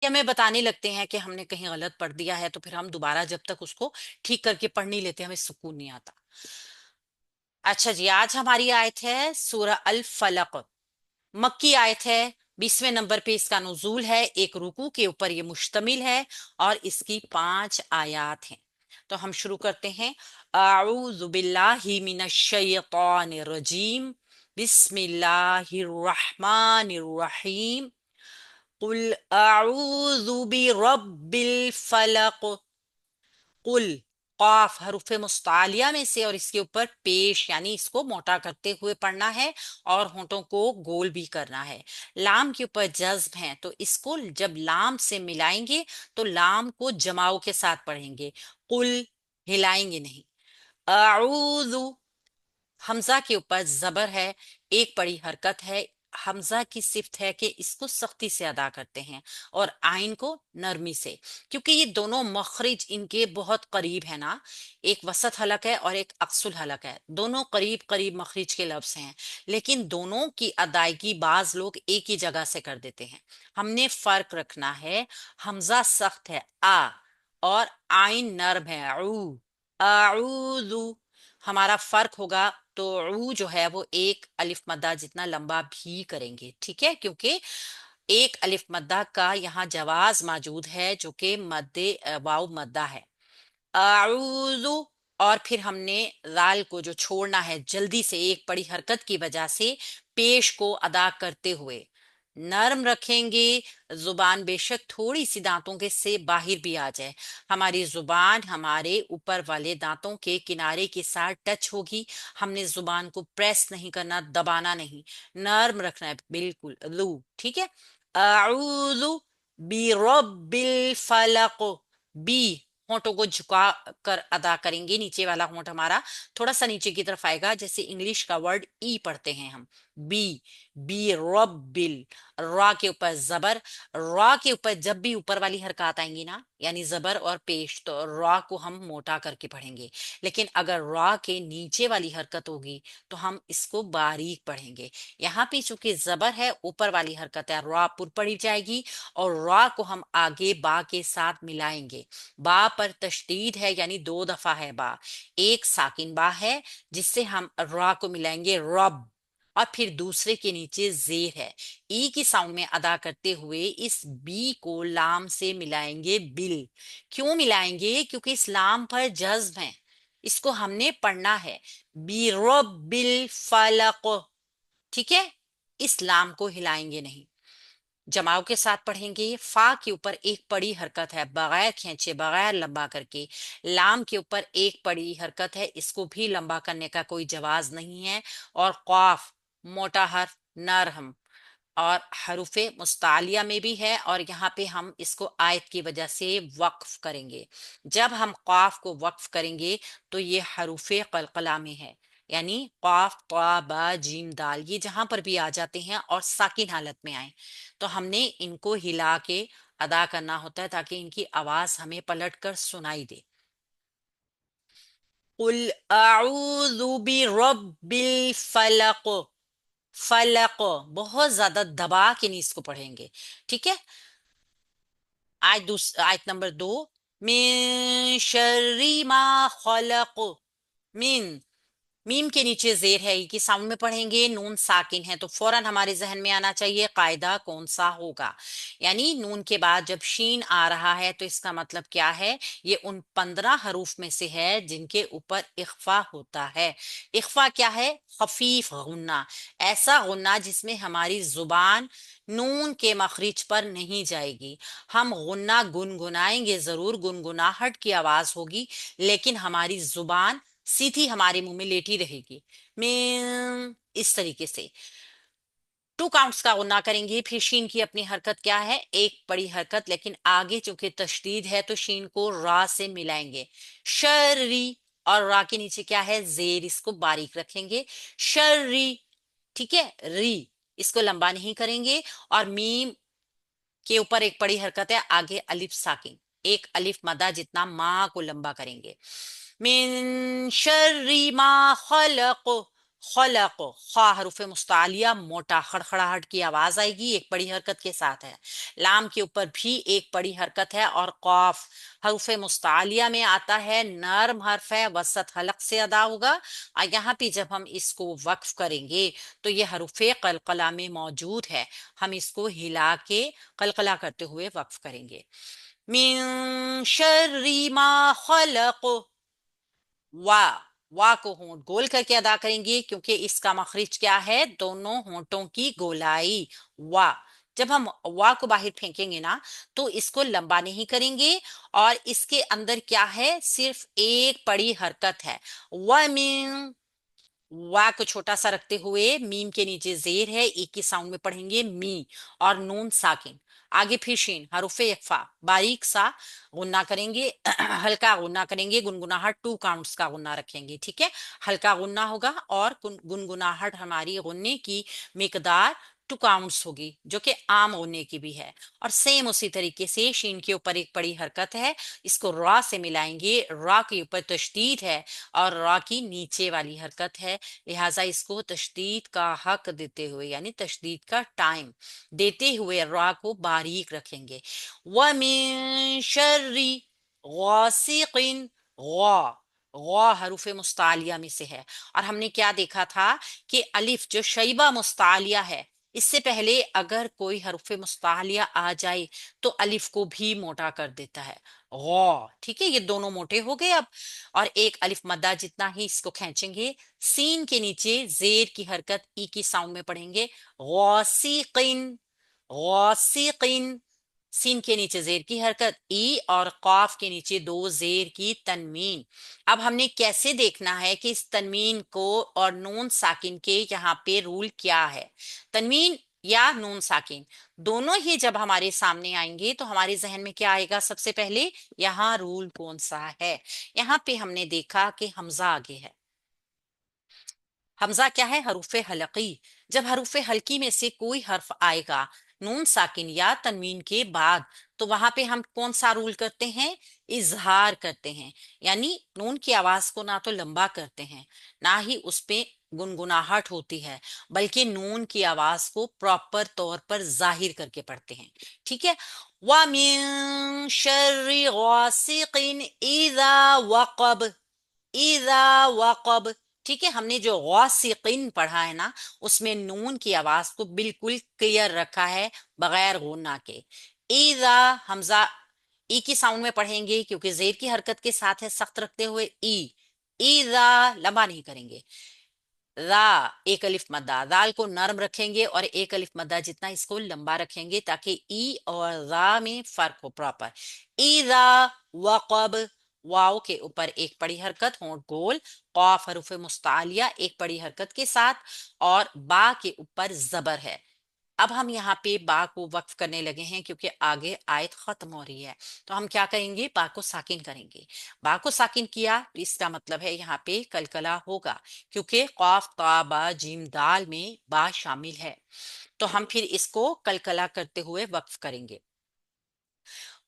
कि हमें बताने लगते हैं कि हमने कहीं गलत पढ़ दिया है, तो फिर हम दोबारा जब तक उसको ठीक करके पढ़ नहीं लेते हमें सुकून नहीं आता। अच्छा जी, आज हमारी आयत है सूरह अल फलक। मक्की आयत है। 20वें नंबर पे इसका नुजूल है, एक रुकू के ऊपर ये मुश्तमिल है और इसकी 5 आयात हैं। तो हम शुरू करते हैं। अऊज़ु बिल्लाहि मिनश शैतानिर रजीम, बिस्मिल्लाहिर रहमानिर रहीम, कुल अऊज़ु बिरब्बिल फलक। कुल, काफ हरूफे मुस्तालिया में से और इसके ऊपर पेश यानी इसको मोटा करते हुए पढ़ना है और होंठों को गोल भी करना है। लाम के ऊपर जज्म है तो इसको जब लाम से मिलाएंगे तो लाम को जमाओ के साथ पढ़ेंगे। कुल, हिलाएंगे नहीं। अऊज़ु, हमजा के ऊपर जबर है, एक बड़ी हरकत है। हमजा की सिफ्त है कि इसको सख्ती से अदा करते हैं और आइन को नरमी से, क्योंकि ये दोनों मखरिज इनके बहुत करीब है ना। एक वसत हलक है और एक अक्सुल हलक है, दोनों करीब करीब मखरिज के लफ्ज हैं, लेकिन दोनों की अदायगी बाज लोग एक ही जगह से कर देते हैं। हमने फर्क रखना है। हमजा सख्त है आ और आइन नर्म है ऊ। आऊदू, हमारा फर्क होगा। तो ऊ जो है वो एक अलिफ मद्दा जितना लंबा भी करेंगे, ठीक है, क्योंकि एक अलिफ मद्दा का यहाँ जवाज मौजूद है जो कि मद्दे वाव मद्दा है। आऊज़ु, और फिर हमने लाल को जो छोड़ना है जल्दी से एक बड़ी हरकत की वजह से पेश को अदा करते हुए नरम रखेंगे। जुबान बेशक थोड़ी सी दांतों के से बाहर भी आ जाए, हमारी जुबान हमारे ऊपर वाले दांतों के किनारे के साथ टच होगी। हमने जुबान को प्रेस नहीं करना, दबाना नहीं, नरम रखना है बिल्कुल लू, ठीक है। अऊज़ु बिरब्बिल फलक। बी, होंठों को झुका कर अदा करेंगे। नीचे वाला होंठ हमारा थोड़ा सा नीचे की तरफ आएगा, जैसे इंग्लिश का वर्ड ई पढ़ते हैं हम। बी, बी रब्बिल। रा के ऊपर जबर। रा के ऊपर जब भी ऊपर वाली हरकत आएंगी ना, यानी जबर और पेश, तो रा को हम मोटा करके पढ़ेंगे। लेकिन अगर रा के नीचे वाली हरकत होगी तो हम इसको बारीक पढ़ेंगे। यहाँ पे चूंकि जबर है, ऊपर वाली हरकत है, रा पुर पड़ी जाएगी और रा को हम आगे बा के साथ मिलाएंगे। बा पर तशदीद है यानी 2 दफा है बा। एक साकिन बा है जिससे हम रा को मिलाएंगे रब, और फिर दूसरे के नीचे जेर है। ई की साउंड में अदा करते हुए इस बी को लाम से मिलाएंगे बिल। क्यों मिलाएंगे? क्योंकि इस लाम पर जज्म है, इसको हमने पढ़ना है। बी रब्बिल फलक, ठीक है। इस लाम को हिलाएंगे नहीं, जमाव के साथ पढ़ेंगे। फा के ऊपर एक पड़ी हरकत है बगैर खींचे, बगैर लंबा करके। लाम के ऊपर एक पड़ी हरकत है, इसको भी लंबा करने का कोई जवाज नहीं है। और क़ाफ मोटा हर्फ नरम और हरूफे मुस्तालिया में भी है, और यहाँ पे हम इसको आयत की वजह से वक्फ करेंगे। जब हम क़ाफ को वक्फ करेंगे तो ये हरूफे कलकला में है, यानी क़ाफ ता बा जीम दाल, ये जहां पर भी आ जाते हैं और साकिन हालत में आए तो हमने इनको हिला के अदा करना होता है ताकि इनकी आवाज हमें पलट कर सुनाई दे। कुल अऊज़ु बिरब्बिल फलक। फलक बहुत ज्यादा दबा के नहीं इसको पढ़ेंगे, ठीक है। आयत नंबर 2, मिन शर्री मा खलक। मिन, मीम के नीचे जेर है, की साउंड में पढ़ेंगे। नून साकिन है तो फौरन हमारे जहन में आना चाहिए कायदा कौन सा होगा। यानी नून के बाद जब शीन आ रहा है तो इसका मतलब क्या है? ये उन 15 हरूफ में से है जिनके ऊपर इख्फा होता है। इख्फा क्या है? खफीफ गुन्ना, ऐसा गुन्ना जिसमें हमारी जुबान नून के मखरिज पर नहीं जाएगी। हम गुन्ना गुनगुनाएंगे जरूर, गुनगुनाहट की आवाज होगी, लेकिन हमारी जुबान सीधी हमारे मुंह में लेटी रहेगी। में इस तरीके से 2 काउंट्स का गुन्ना करेंगे। फिर शीन की अपनी हरकत क्या है? एक बड़ी हरकत, लेकिन आगे चूंकि तशदीद है तो शीन को रा से मिलाएंगे। शर्री, और रा के नीचे क्या है? जेर, इसको बारीक रखेंगे। शर्री, ठीक है। री, इसको लंबा नहीं करेंगे। और मीम के ऊपर एक बड़ी हरकत है, आगे अलिफ साकिन, एक अलिफ मदा जितना माँ को लंबा करेंगे। मिन शर्री मा खलक। खलक, खा हरूफ मुस्तालिया मोटा खड़खड़ाहट की आवाज आएगी, एक बड़ी हरकत के साथ है। लाम के ऊपर भी एक बड़ी हरकत है, और कौफ हरूफ मुस्तालिया में आता है, नर्म हर्फ है, वसत हलक से अदा होगा। और यहाँ पे जब हम इसको वक्फ करेंगे तो ये हरूफ कलकला में मौजूद है, हम इसको हिला के कलकला करते हुए वक्फ करेंगे। मिन शर्री मा खलक, वा, वा को होंठ गोल करके अदा करेंगे, क्योंकि इसका मखरिज क्या है, दोनों होंठों की गोलाई। वा, जब हम वा को बाहर फेंकेंगे ना, तो इसको लंबा नहीं करेंगे, और इसके अंदर क्या है, सिर्फ एक बड़ी हरकत है। वा मीन, वा को छोटा सा रखते हुए मीम के नीचे जेर है, एक ही साउंड में पढ़ेंगे मी, और नून साकिन। आगे फिर शीन हरूफे इख्फा, बारीक सा गुन्ना करेंगे, हल्का गुन्ना करेंगे, गुनगुनाहट 2 काउंट्स का गुन्ना रखेंगे, ठीक है। हल्का गुन्ना होगा, और गुनगुनाहट हमारी गुन्ने की मिकदार 2 काउंट्स होगी, जो कि आम गुन्ने की भी है। और सेम उसी तरीके से शीन के ऊपर एक बड़ी हरकत है, इसको रा से मिलाएंगे, रा के ऊपर तशदीद है, और रा की नीचे वाली हरकत है, लिहाजा इसको तशदीद का हक देते हुए, यानी तशदीद का टाइम देते हुए रा को बारीक रखेंगे। व मिन शर्री गासिकिन, गौ, गौ हरूफ मुस्तालिया में से है। और हमने क्या देखा था कि अलिफ जो शैबा मुस्तालिया है, इससे पहले अगर कोई हरूफ मुस्तालिया आ जाए तो अलिफ को भी मोटा कर देता है, गौ, ठीक है। ये दोनों मोटे हो गए अब। और एक अलिफ मद्दा जितना ही इसको खींचेंगे, सीन के नीचे जेर की हरकत ई की साउंड में पढ़ेंगे, गौसीकिन, गौसीकिन। सीन के नीचे जेर की हरकत ई, और कौफ के नीचे 2 जेर की तनमीन। अब हमने कैसे देखना है कि इस तनमीन को और नून साकिन के यहाँ पे रूल क्या है। तनमीन या नून साकिन दोनों ही जब हमारे सामने आएंगे तो हमारे जहन में क्या आएगा, सबसे पहले यहाँ रूल कौन सा है। यहाँ पे हमने देखा कि हमजा आगे है। हमजा क्या है, हरूफे हलकी। जब हरूफे हल्की में से कोई हर्फ आएगा नून साकिन या तनवीन के बाद, तो वहां पे हम कौन सा रूल करते हैं, इजहार करते हैं। यानी नून की आवाज को ना तो लंबा करते हैं, ना ही उस पे गुनगुनाहट होती है, बल्कि नून की आवाज को प्रॉपर तौर पर जाहिर करके पढ़ते हैं, ठीक है। व मिन शर्रि गासिकिन इजा वक़ब, इजा वक़ब, ठीक है। हमने जो गौसिकिन पढ़ा है ना, उसमें नून की आवाज को बिल्कुल क्लियर रखा है, बगैर गुन्ना के। इजा हमजा ई की साउंड में पढ़ेंगे, क्योंकि जेर की हरकत के साथ है, सख्त रखते हुए ई। इजा लंबा नहीं करेंगे। रा, एक अलिफ मद्दा, दाल को नरम रखेंगे, और एक अलिफ मद्दा जितना इसको लंबा रखेंगे, ताकि ई और रा में फर्क हो प्रॉपर। इजा वक़ब, वाव के ऊपर एक बड़ी हरकत, होंठ गोल, कौफ हरूफ मुस्तालिया एक बड़ी हरकत के साथ, और बा के ऊपर जबर है। अब हम यहाँ पे बा को वक्फ करने लगे हैं, क्योंकि आगे आयत खत्म हो रही है। तो हम क्या करेंगे, बा को साकिन करेंगे। बा को साकिन किया तो इसका मतलब है यहाँ पे कलकला होगा, क्योंकि कौफ ता बा जीम दाल में बा शामिल है। तो हम फिर इसको कलकला करते हुए वक्फ करेंगे।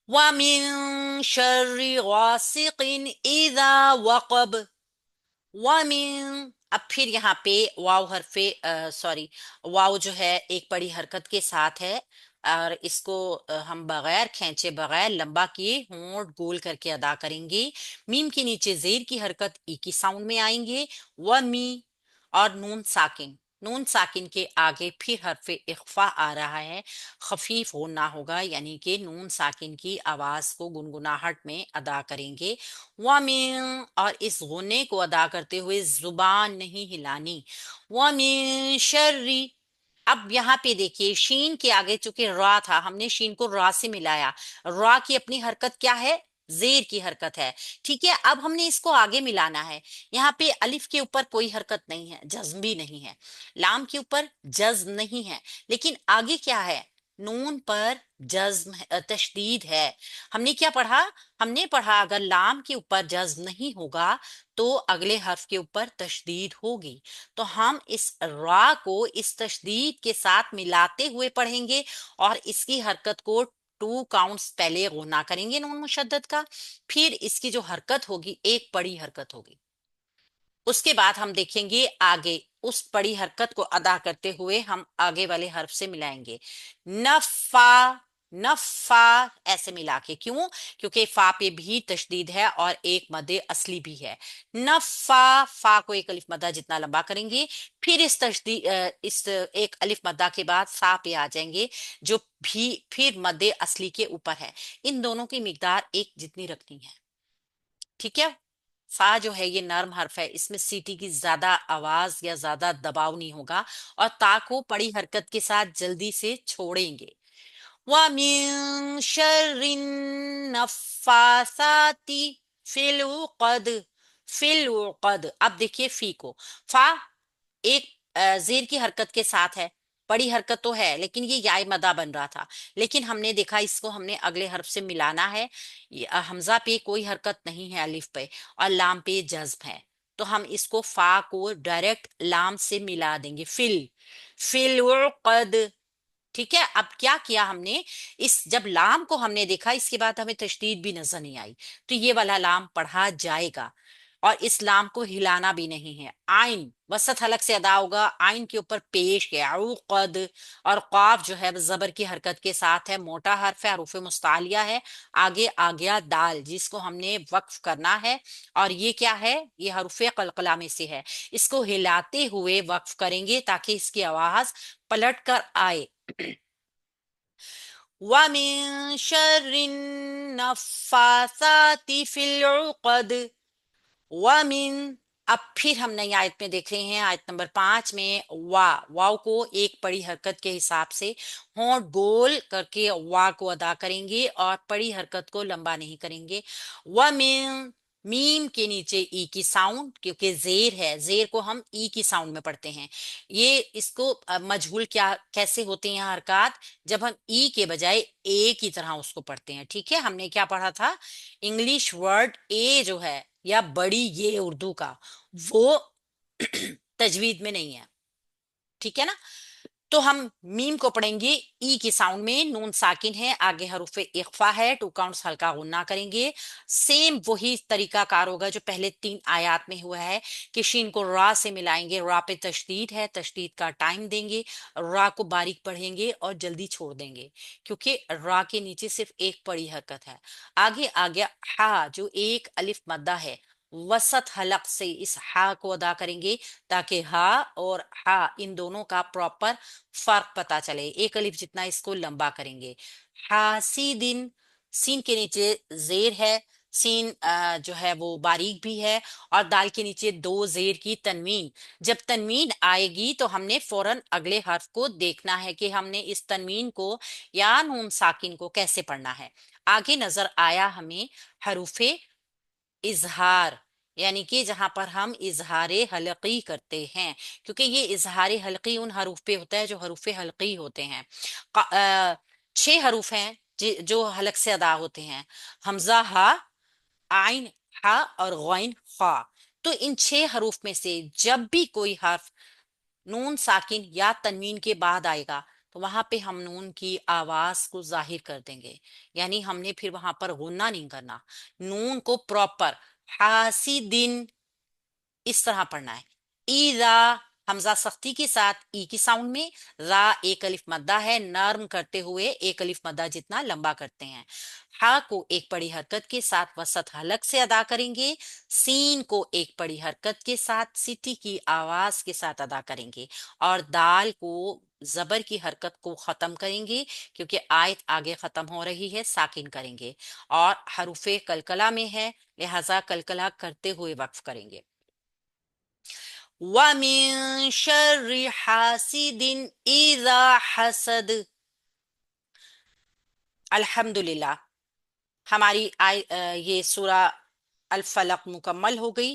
वमिन शर्रि गासिकिन इजा वक़ब, वामिन। अब फिर यहाँ पे वाव हरफे सॉरी, वाव जो है एक बड़ी हरकत के साथ है, और इसको हम बगैर खींचे, बगैर लंबा किए होंठ गोल करके अदा करेंगे। मीम के नीचे जेर की हरकत ई की साउंड में आएंगे, व मी। और नून साकिन, नून साकिन के आगे फिर हरफे इख्फा आ रहा है, खफीफ होना होगा, यानी कि नून साकिन की आवाज को गुनगुनाहट में अदा करेंगे। वमिन, और इस गुन्ने को अदा करते हुए जुबान नहीं हिलानी। वमिन शर्री। अब यहाँ पे देखिए, शीन के आगे चूंकि रा था, हमने शीन को रा से मिलाया। रा की अपनी हरकत क्या है, जेर की हरकत है, ठीक है। अब हमने इसको आगे मिलाना है। यहाँ पे अलिफ के ऊपर कोई हरकत नहीं है, जज्म भी नहीं है। लाम के ऊपर जज्म नहीं है, लेकिन आगे क्या है, नून पर जज्म तशदीद है। हमने क्या पढ़ा, हमने पढ़ा अगर लाम के ऊपर जज्म नहीं होगा तो अगले हर्फ के ऊपर तशदीद होगी। तो हम इस रा को इस तशदीद के साथ मिलाते हुए पढ़ेंगे, और इसकी हरकत को 2 काउंट्स पहले गुना करेंगे नून मुशद्दद का, फिर इसकी जो हरकत होगी एक बड़ी हरकत होगी। उसके बाद हम देखेंगे आगे उस पड़ी हरकत को अदा करते हुए हम आगे वाले हर्फ से मिलाएंगे। नफा, नफा, ऐसे मिला के, क्यों? क्योंकि फा पे भी तशदीद है और एक मदे असली भी है। नफा, फा को एक अलिफ मद्दा जितना लंबा करेंगे, फिर इस तशदीद इस एक अलिफ मद्दा के बाद फा पे आ जाएंगे, जो भी फिर मदे असली के ऊपर है। इन दोनों की मिकदार एक जितनी रखनी है, ठीक है? फा जो है ये नर्म हर्फ है, इसमें सीटी की ज्यादा आवाज या ज्यादा दबाव नहीं होगा, और ता को पड़ी हरकत के साथ जल्दी से छोड़ेंगे। वमिन शर्रिन नफ्फासाती फिल उक़द, फिल उक़द। अब देखिए फी को, फा एक जेर की हरकत के साथ है, बड़ी हरकत तो है लेकिन ये याय मदा बन रहा था, लेकिन हमने देखा इसको हमने अगले हर्फ से मिलाना है। हमजा पे कोई हरकत नहीं है, अलिफ पे और लाम पे जज्म है, तो हम इसको फा को डायरेक्ट लाम से मिला देंगे, फिल, फिल उक़द। ठीक है, अब क्या किया हमने, इस जब लाम को हमने देखा इसके बाद हमें तशदीद भी नजर नहीं आई, तो ये वाला लाम पढ़ा जाएगा, और इस लाम को हिलाना भी नहीं है। आइन वसत हलक से अदा होगा, आइन के ऊपर पेश है कद, और क़ाफ जो है जबर की हरकत के साथ है, मोटा हर्फ है, हरूफ मुस्तालिया है। आगे आ गया दाल जिसको हमने वक्फ करना है, और ये क्या है, ये हरूफ कलकला में से है, इसको हिलाते हुए वक्फ करेंगे ताकि इसकी आवाज पलट कर आए। वमिन शर्रिन नफ्फासाती फिल उक़द, वमिन। अब फिर हम नई आयत में देख रहे हैं, आयत नंबर 5 में वाव को एक पड़ी हरकत के हिसाब से होंठ गोल करके वा को अदा करेंगे और पड़ी हरकत को लंबा नहीं करेंगे। वमिन, मीम के नीचे ई की साउंड, क्योंकि जेर है, जेर को हम ई की साउंड में पढ़ते हैं। ये इसको मजहूल क्या कैसे होते हैं हरकत, जब हम ई के बजाय ए की तरह उसको पढ़ते हैं। ठीक है, हमने क्या पढ़ा था, इंग्लिश वर्ड ए जो है या बड़ी ये उर्दू का, वो तजवीद में नहीं है, ठीक है ना? तो हम मीम को पढ़ेंगे ई की साउंड में, नून साकिन है, आगे हरूफे इख्फा है, टू काउंट्स हल्का गुन्ना करेंगे। सेम वही तरीका कार होगा जो पहले 3 आयात में हुआ है, कि शीन को रा से मिलाएंगे, रा पे तशदीद है, तशदीद का टाइम देंगे, रा को बारीक पढ़ेंगे और जल्दी छोड़ देंगे, क्योंकि रा के नीचे सिर्फ एक पड़ी हरकत है। आगे आ गया हा, जो एक अलिफ मद्दा है, वसत हलक से इस हा को अदा करेंगे, ताकि हा और हा इन दोनों का प्रॉपर फर्क पता चले। एक अलिफ जितना इसको लंबा करेंगे। हासिदिन, सीन के नीचे जेर है, सीन जो है वो बारीक भी है, और दाल के नीचे 2 जेर की तनवीन। जब तनवीन आएगी तो हमने फौरन अगले हर्फ को देखना है कि हमने इस तनवीन को या नून साकिन को कैसे पढ़ना है। आगे नजर आया हमें हरूफे इजहार, यानी कि जहां पर हम इजहारे हलकी करते हैं, क्योंकि ये इजहारे हलकी उन हरूफ पे होता है जो हरूफे हलकी होते हैं। 6 हरूफ हैं जो हलक से अदा होते हैं, हमजा हा, आइन हा और गैन खा। तो इन 6 हरूफ में से जब भी कोई हर्फ नून साकिन या तनवीन के बाद आएगा, तो वहां पे हम नून की आवाज को जाहिर कर देंगे, यानी हमने फिर वहां पर गुन्ना नहीं करना, नून को प्रॉपर हासिदिन इस तरह पढ़ना है। ईजा, हमजा सख्ती के साथ ई की साउंड में, रा एक अलिफ मद्दा है, नर्म करते हुए एक अलिफ मद्दा जितना लंबा करते हैं। हा को एक पड़ी हरकत के साथ वसत हलक से अदा करेंगे, सीन को एक पड़ी हरकत के साथ सिटी की आवाज के साथ अदा करेंगे, और दाल को जबर की हरकत को खत्म करेंगे, क्योंकि आयत आगे खत्म हो रही है, साकिन करेंगे, और हरूफे कलकला में है, लिहाजा कलकला करते हुए वक्फ करेंगे। वमिन शर्रि हासिदिन इज़ा हसद। अल्हम्दुलिल्लाह, हमारी ये सूरा अल फलक मुकम्मल हो गई।